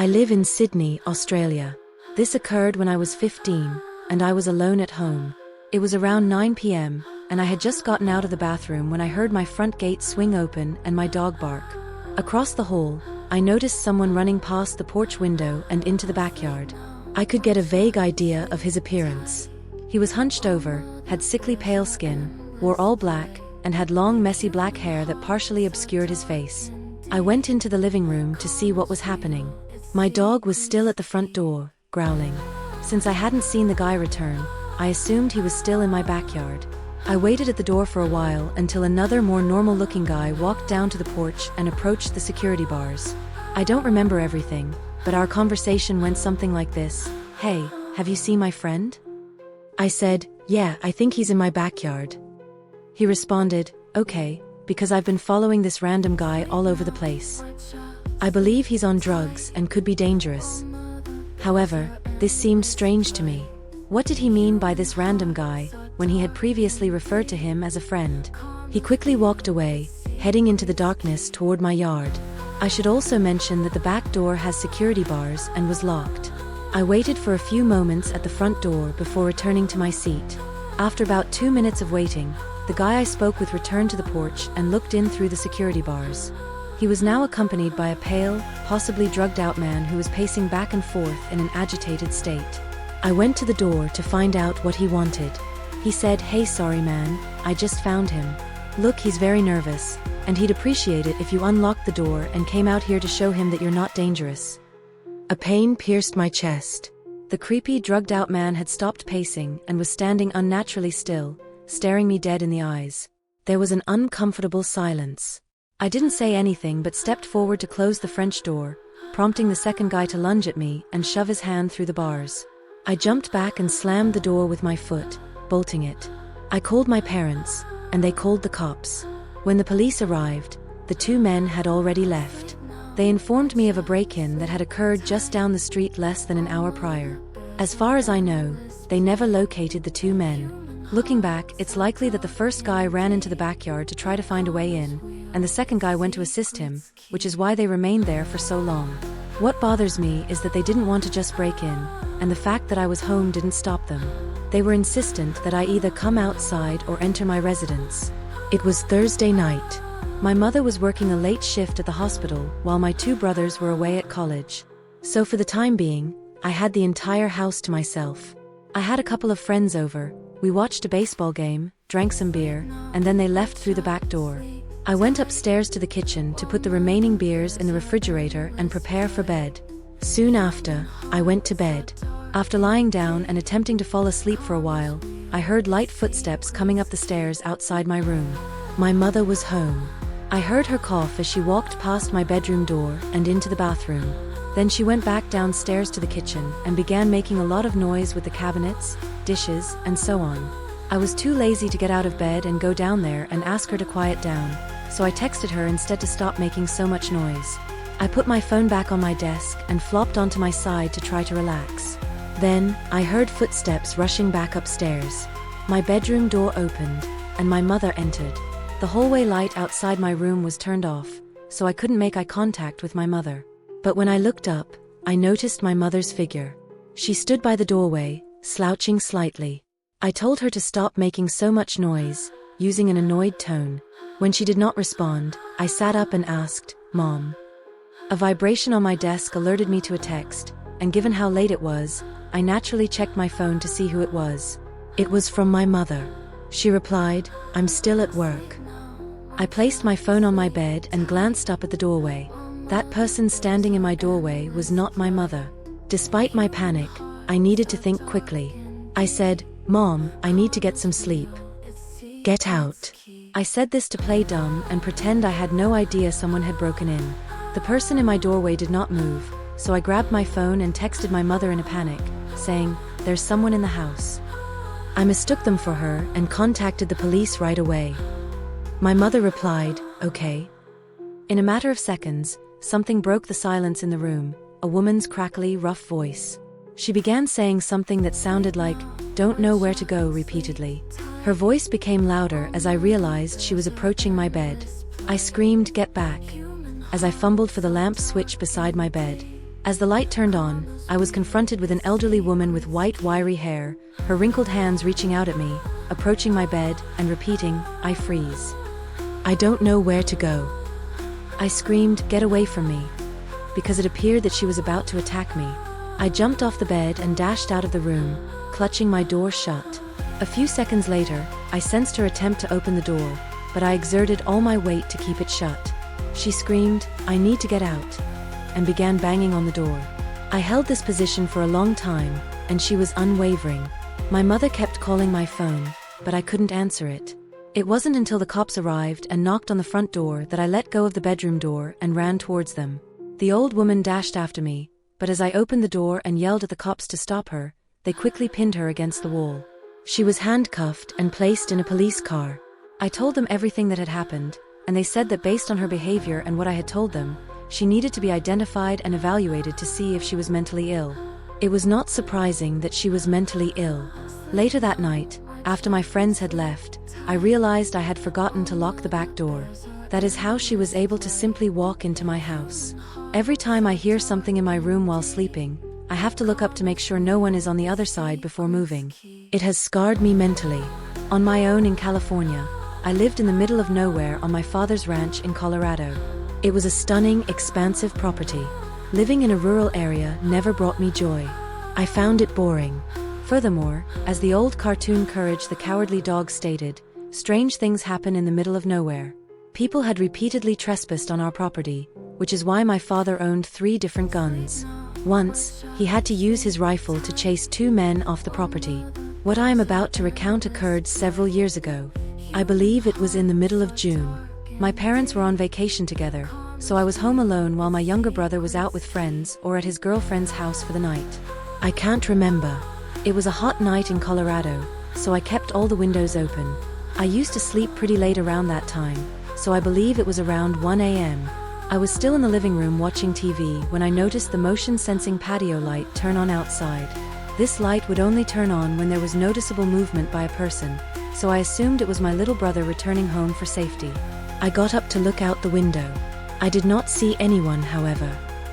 I live in Sydney, Australia. This occurred when I was 15, and I was alone at home. It was around 9 p.m, and I had just gotten out of the bathroom when I heard my front gate swing open and my dog bark. Across the hall, I noticed someone running past the porch window and into the backyard. I could get a vague idea of his appearance. He was hunched over, had sickly pale skin, wore all black, and had long messy black hair that partially obscured his face. I went into the living room to see what was happening. My dog was still at the front door, growling. Since I hadn't seen the guy return, I assumed he was still in my backyard. I waited at the door for a while until another more normal-looking guy walked down to the porch and approached the security bars. I don't remember everything, but our conversation went something like this. "Hey, have you seen my friend?" I said, "Yeah, I think he's in my backyard." He responded, "Okay, because I've been following this random guy all over the place. I believe he's on drugs and could be dangerous." However, this seemed strange to me. What did he mean by this random guy, when he had previously referred to him as a friend? He quickly walked away, heading into the darkness toward my yard. I should also mention that the back door has security bars and was locked. I waited for a few moments at the front door before returning to my seat. After about 2 minutes of waiting, the guy I spoke with returned to the porch and looked in through the security bars. He was now accompanied by a pale, possibly drugged-out man who was pacing back and forth in an agitated state. I went to the door to find out what he wanted. He said, "Hey, sorry man, I just found him. Look, he's very nervous, and he'd appreciate it if you unlocked the door and came out here to show him that you're not dangerous." A pain pierced my chest. The creepy, drugged-out man had stopped pacing and was standing unnaturally still, staring me dead in the eyes. There was an uncomfortable silence. I didn't say anything but stepped forward to close the French door, prompting the second guy to lunge at me and shove his hand through the bars. I jumped back and slammed the door with my foot, bolting it. I called my parents, and they called the cops. When the police arrived, the two men had already left. They informed me of a break-in that had occurred just down the street less than an hour prior. As far as I know, they never located the two men. Looking back, it's likely that the first guy ran into the backyard to try to find a way in, and the second guy went to assist him, which is why they remained there for so long. What bothers me is that they didn't want to just break in, and the fact that I was home didn't stop them. They were insistent that I either come outside or enter my residence. It was Thursday night. My mother was working a late shift at the hospital while my two brothers were away at college. So for the time being, I had the entire house to myself. I had a couple of friends over. We watched a baseball game, drank some beer, and then they left through the back door. I went upstairs to the kitchen to put the remaining beers in the refrigerator and prepare for bed. Soon after, I went to bed. After lying down and attempting to fall asleep for a while, I heard light footsteps coming up the stairs outside my room. My mother was home. I heard her cough as she walked past my bedroom door and into the bathroom. Then she went back downstairs to the kitchen and began making a lot of noise with the cabinets, dishes, and so on. I was too lazy to get out of bed and go down there and ask her to quiet down, so I texted her instead to stop making so much noise. I put my phone back on my desk and flopped onto my side to try to relax. Then, I heard footsteps rushing back upstairs. My bedroom door opened, and my mother entered. The hallway light outside my room was turned off, so I couldn't make eye contact with my mother. But when I looked up, I noticed my mother's figure. She stood by the doorway, slouching slightly. I told her to stop making so much noise, using an annoyed tone. When she did not respond, I sat up and asked, "Mom?" A vibration on my desk alerted me to a text, and given how late it was, I naturally checked my phone to see who it was. It was from my mother. She replied, "I'm still at work." I placed my phone on my bed and glanced up at the doorway. That person standing in my doorway was not my mother. Despite my panic, I needed to think quickly. I said, "Mom, I need to get some sleep." "Get out." I said this to play dumb and pretend I had no idea someone had broken in. The person in my doorway did not move, so I grabbed my phone and texted my mother in a panic, saying, "There's someone in the house." I mistook them for her and contacted the police right away. My mother replied, "Okay." In a matter of seconds, something broke the silence in the room, a woman's crackly, rough voice. She began saying something that sounded like, "Don't know where to go," repeatedly. Her voice became louder as I realized she was approaching my bed. I screamed, "Get back," as I fumbled for the lamp switch beside my bed. As the light turned on, I was confronted with an elderly woman with white, wiry hair, her wrinkled hands reaching out at me, approaching my bed, and repeating, "I freeze. I don't know where to go." I screamed, "Get away from me," because it appeared that she was about to attack me. I jumped off the bed and dashed out of the room, clutching my door shut. A few seconds later, I sensed her attempt to open the door, but I exerted all my weight to keep it shut. She screamed, "I need to get out," and began banging on the door. I held this position for a long time, and she was unwavering. My mother kept calling my phone, but I couldn't answer it. It wasn't until the cops arrived and knocked on the front door that I let go of the bedroom door and ran towards them. The old woman dashed after me, but as I opened the door and yelled at the cops to stop her, they quickly pinned her against the wall. She was handcuffed and placed in a police car. I told them everything that had happened, and they said that based on her behavior and what I had told them, she needed to be identified and evaluated to see if she was mentally ill. It was not surprising that she was mentally ill. Later that night, after my friends had left, I realized I had forgotten to lock the back door. That is how she was able to simply walk into my house. Every time I hear something in my room while sleeping, I have to look up to make sure no one is on the other side before moving. It has scarred me mentally. On my own in California, I lived in the middle of nowhere on my father's ranch in Colorado. It was a stunning, expansive property. Living in a rural area never brought me joy. I found it boring. Furthermore, as the old cartoon Courage the Cowardly Dog stated, strange things happen in the middle of nowhere. People had repeatedly trespassed on our property, which is why my father owned 3 different guns. Once, he had to use his rifle to chase 2 men off the property. What I am about to recount occurred several years ago. I believe it was in the middle of June. My parents were on vacation together, so I was home alone while my younger brother was out with friends or at his girlfriend's house for the night. I can't remember. It was a hot night in Colorado, so I kept all the windows open. I used to sleep pretty late around that time, so I believe it was around 1 a.m. I was still in the living room watching TV when I noticed the motion-sensing patio light turn on outside. This light would only turn on when there was noticeable movement by a person, so I assumed it was my little brother returning home for safety. I got up to look out the window. I did not see anyone, however.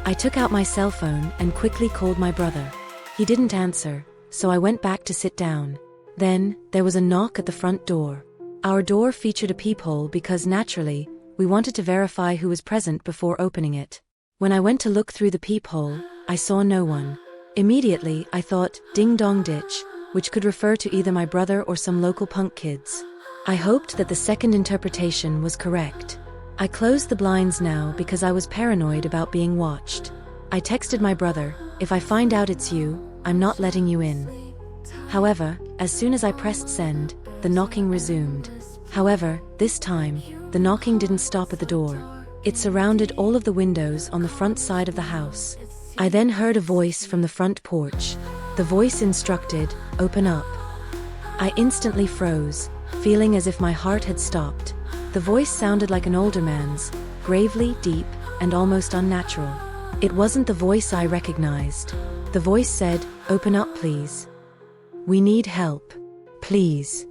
I took out my cell phone and quickly called my brother. He didn't answer, so I went back to sit down. Then, there was a knock at the front door. Our door featured a peephole because, naturally, we wanted to verify who was present before opening it. When I went to look through the peephole, I saw no one. Immediately, I thought, "Ding dong ditch," which could refer to either my brother or some local punk kids. I hoped that the second interpretation was correct. I closed the blinds now because I was paranoid about being watched. I texted my brother, "If I find out it's you, I'm not letting you in." However, as soon as I pressed send, the knocking resumed. However, this time, the knocking didn't stop at the door. It surrounded all of the windows on the front side of the house. I then heard a voice from the front porch. The voice instructed, "Open up." I instantly froze, feeling as if my heart had stopped. The voice sounded like an older man's, gravely, deep, and almost unnatural. It wasn't the voice I recognized. The voice said, "Open up, please. We need help. Please."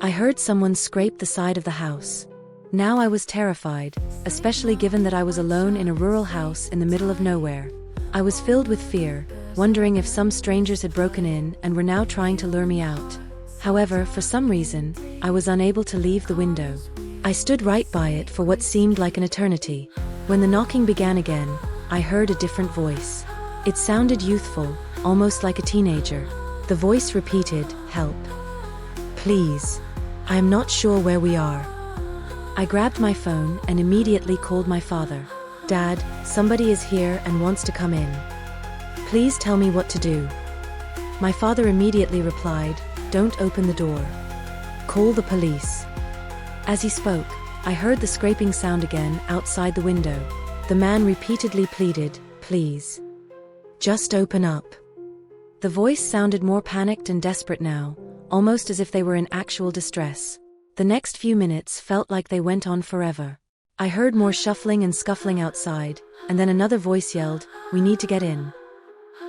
I heard someone scrape the side of the house. Now I was terrified, especially given that I was alone in a rural house in the middle of nowhere. I was filled with fear, wondering if some strangers had broken in and were now trying to lure me out. However, for some reason, I was unable to leave the window. I stood right by it for what seemed like an eternity. When the knocking began again, I heard a different voice. It sounded youthful, almost like a teenager. The voice repeated, "Help. Please. I am not sure where we are." I grabbed my phone and immediately called my father. "Dad, somebody is here and wants to come in. Please tell me what to do." My father immediately replied, "Don't open the door. Call the police." As he spoke, I heard the scraping sound again outside the window. The man repeatedly pleaded, "Please. Just open up." The voice sounded more panicked and desperate now, almost as if they were in actual distress. The next few minutes felt like they went on forever. I heard more shuffling and scuffling outside, and then another voice yelled, "We need to get in."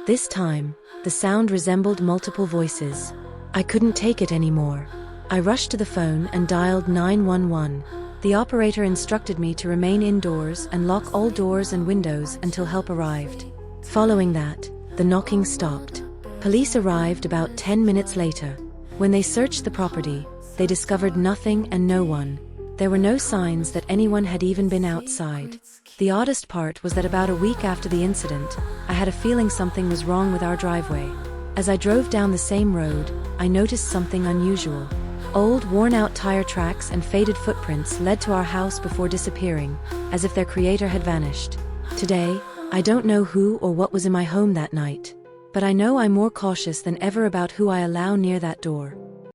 This time, the sound resembled multiple voices. I couldn't take it anymore. I rushed to the phone and dialed 911. The operator instructed me to remain indoors and lock all doors and windows until help arrived. Following that, the knocking stopped. Police arrived about 10 minutes later. When they searched the property, they discovered nothing and no one. There were no signs that anyone had even been outside. The oddest part was that about a week after the incident, I had a feeling something was wrong with our driveway. As I drove down the same road, I noticed something unusual. Old, worn-out tire tracks and faded footprints led to our house before disappearing, as if their creator had vanished. Today, I don't know who or what was in my home that night, but I know I'm more cautious than ever about who I allow near that door.